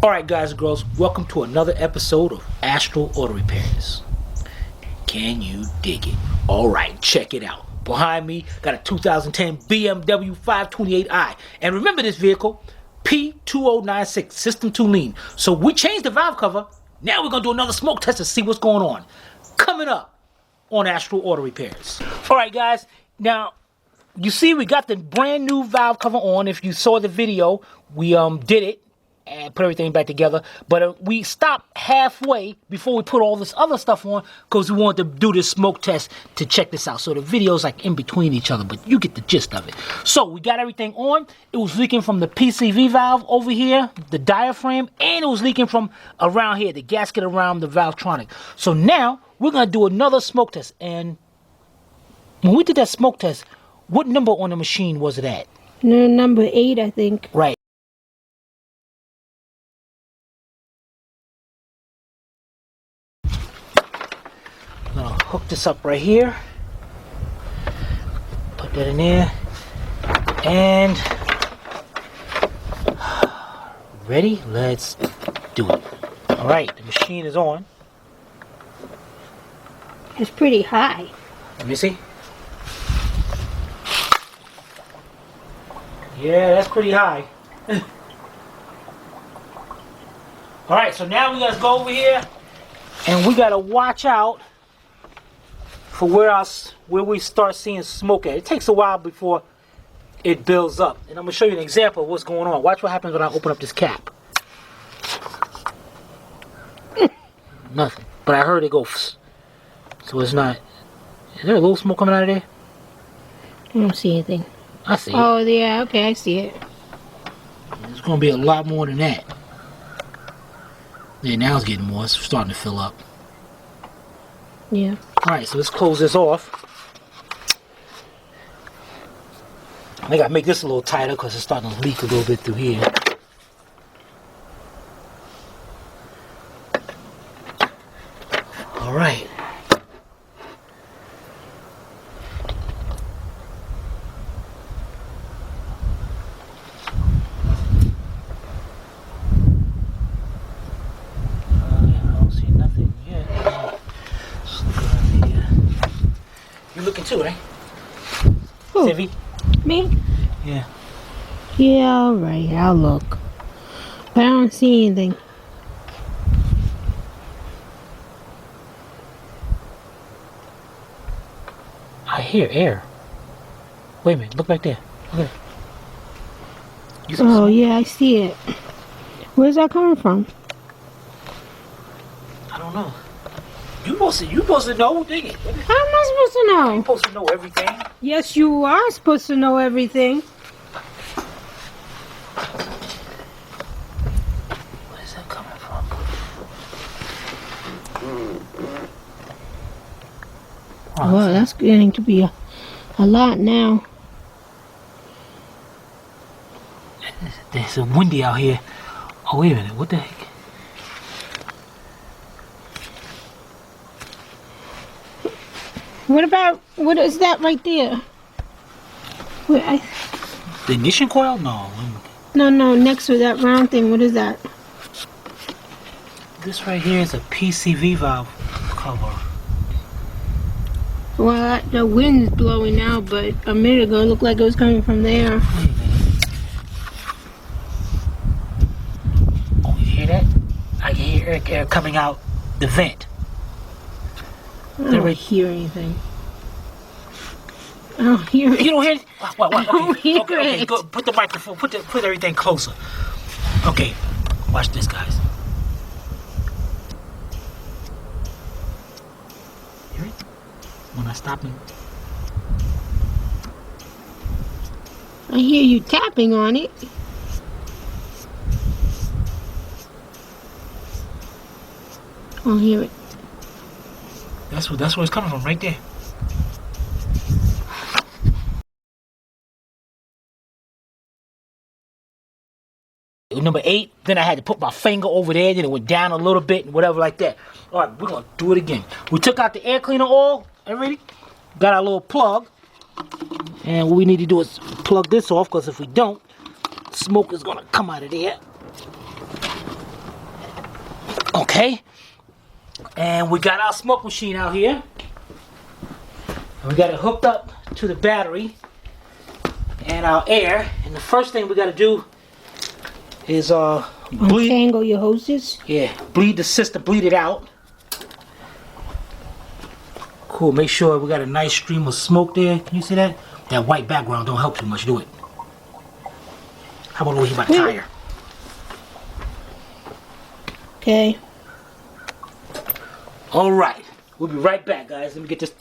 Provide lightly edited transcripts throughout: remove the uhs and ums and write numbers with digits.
Alright guys and girls, welcome to another episode of Astral Auto Repairs. Can you dig it? Alright, check it out. Behind me, got a 2010 BMW 528i. And remember this vehicle, P2096, system too lean. So we changed the valve cover. Now we're going to do another smoke test to see what's going on. Coming up on Astral Auto Repairs. Alright guys, now you see we got the brand new valve cover on. If you saw the video, we did it and put everything back together, but we stopped halfway before we put all this other stuff on because we wanted to do this smoke test to check this out. So the video's like in between each other, but you get the gist of it. So we got everything on. It was leaking from the PCV valve over here, the diaphragm, and it was leaking from around here, the gasket around the valvetronic. So now we're gonna do another smoke test. And when we did that smoke test, what number on the machine was it at? Number 8, I think. Right. I'm gonna hook this up right here. Put that in there. And ready? Let's do it. Alright, the machine is on. It's pretty high. Let me see. Yeah, that's pretty high. Alright, so now we gotta go over here and we gotta watch out for where we start seeing smoke at. It takes a while before it builds up. And I'm gonna show you an example of what's going on. Watch what happens when I open up this cap. Nothing. But I heard it go so it's not. Is there a little smoke coming out of there? I don't see anything. I see it. Oh, yeah, okay, I see it. There's going to be a lot more than that. Yeah, now it's getting more. It's starting to fill up. Yeah. Alright, so let's close this off. I gotta make this a little tighter because it's starting to leak a little bit through here. Alright. Too, right? Who? Civi? Me? Yeah. Yeah, alright, I'll look. But I don't see anything. I hear air. Wait a minute, look back there. Look at it. Oh, yeah, I see it. Where's that coming from? I don't know. You supposed to know, dig it. How am I supposed to know? You're supposed to know everything. Yes, you are supposed to know everything. Where's that coming from? Oh, Well, that's getting to be a lot now. It's windy out here. Oh, wait a minute. What the heck? What is that right there? Wait, The ignition coil? No. No, next to that round thing, what is that? This right here is a PCV valve cover. Well, the wind's blowing now, but a minute ago it looked like it was coming from there. Oh, you hear that? I can hear air coming out the vent. I don't hear anything. I don't hear it. You don't hear it? What? I don't hear Okay, it. go, put the microphone, put everything closer. Okay, watch this, guys. Hear it? When I stop and... I hear you tapping on it. I don't hear it. That's where it's coming from, right there. Number 8, then I had to put my finger over there, then it went down a little bit and whatever like that. Alright, we're gonna do it again. We took out the air cleaner oil, already. Got our little plug. And what we need to do is plug this off, because if we don't, smoke is gonna come out of there. Okay. And we got our smoke machine out here. And we got it hooked up to the battery and our air. And the first thing we got to do is bleed. Untangle your hoses. Yeah, bleed the system, bleed it out. Cool. Make sure we got a nice stream of smoke there. Can you see that? That white background don't help too much, do it? How about over here by tire? Okay. All right, we'll be right back, guys. Let me get this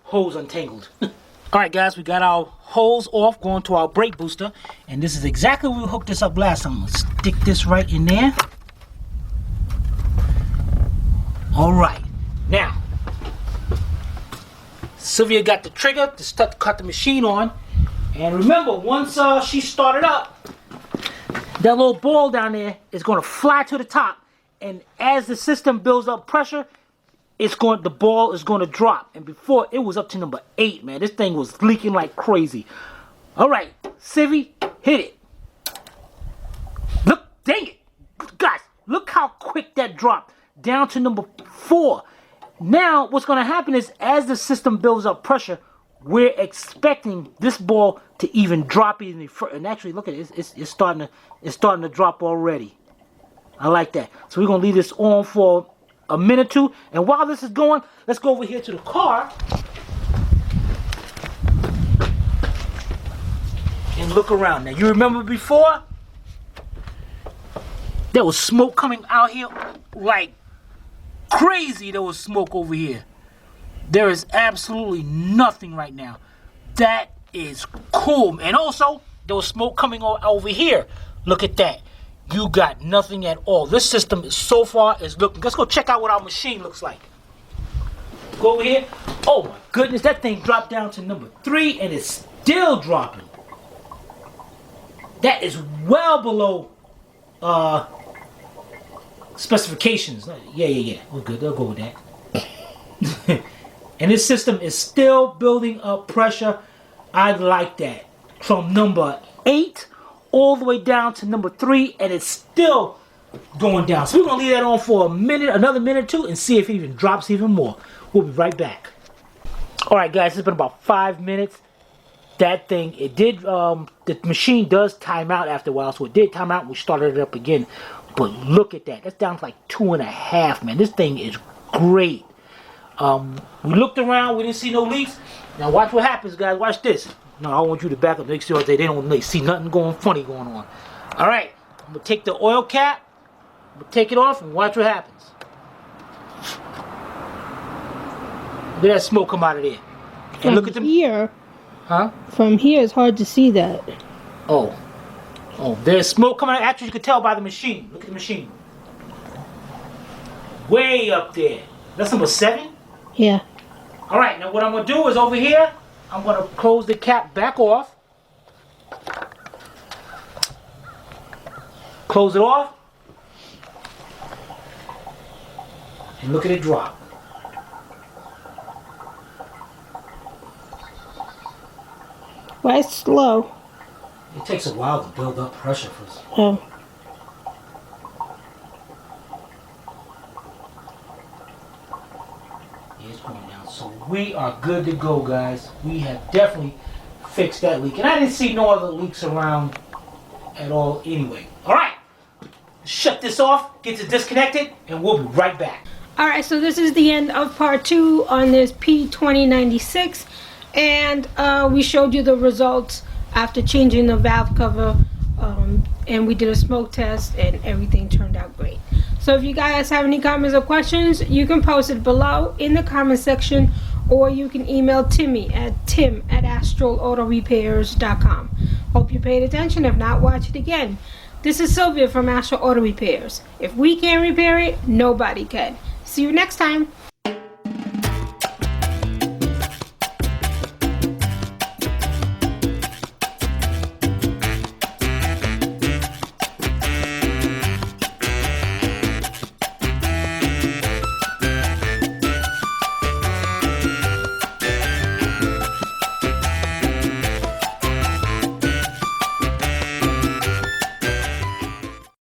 hose untangled. All right, guys, we got our hose off, going to our brake booster, and this is exactly where we hooked this up last time. Let's stick this right in there. All right, now Sylvia got the trigger to start to cut the machine on, and remember, once she started up, that little ball down there is going to fly to the top. And as the system builds up pressure, the ball is going to drop. And before, it was up to number 8, man. This thing was leaking like crazy. All right, Civvy, hit it. Look, dang it. Guys, look how quick that dropped. Down to number 4. Now, what's going to happen is, as the system builds up pressure, we're expecting this ball to even drop even further. And actually, look at it. It's starting to drop already. I like that. So we're going to leave this on for a minute or two. And while this is going, let's go over here to the car and look around. Now, you remember before? There was smoke coming out here like crazy. There was smoke over here. There is absolutely nothing right now. That is cool. And also, there was smoke coming over here. Look at that. You got nothing at all. This system so far is looking. Let's go check out what our machine looks like. Go over here. Oh my goodness, that thing dropped down to number 3 and it's still dropping. That is well below specifications. Yeah. We're good. I'll go with that. And this system is still building up pressure. I like that. From number 8 all the way down to number 3, and it's still going down. So we're going to leave that on for another minute or two, and see if it even drops even more. We'll be right back. All right, guys, it's been about 5 minutes. That thing, the machine does time out after a while, so it did time out, and we started it up again. But look at that. That's down to like 2.5, man. This thing is great. We looked around, we didn't see no leaks. Now watch what happens, guys. Watch this. No, I want you to back up, make sure they don't see nothing funny going on. All right, I'm gonna take the oil cap, I'm gonna take it off, and watch what happens. Look at that smoke come out of there. And look at them here. Huh? From here, it's hard to see that. Oh, there's smoke coming out. Actually, you can tell by the machine. Look at the machine. Way up there. That's number 7. Yeah. All right, now what I'm gonna do is over here, I'm gonna close the cap back off. Close it off. And look at it drop. Why it's slow? It takes a while to build up pressure first. Oh. It's going down. So we are good to go, guys. We have definitely fixed that leak. And I didn't see no other leaks around at all anyway. All right. Shut this off, get it disconnected, and we'll be right back. Alright, so this is the end of part 2 on this P2096. And we showed you the results after changing the valve cover. And we did a smoke test, and everything turned out great. So if you guys have any comments or questions, you can post it below in the comment section, or you can email Timmy at tim@astralautorepairs.com. Hope you paid attention. If not, watch it again. This is Sylvia from Astral Auto Repairs. If we can't repair it, nobody can. See you next time.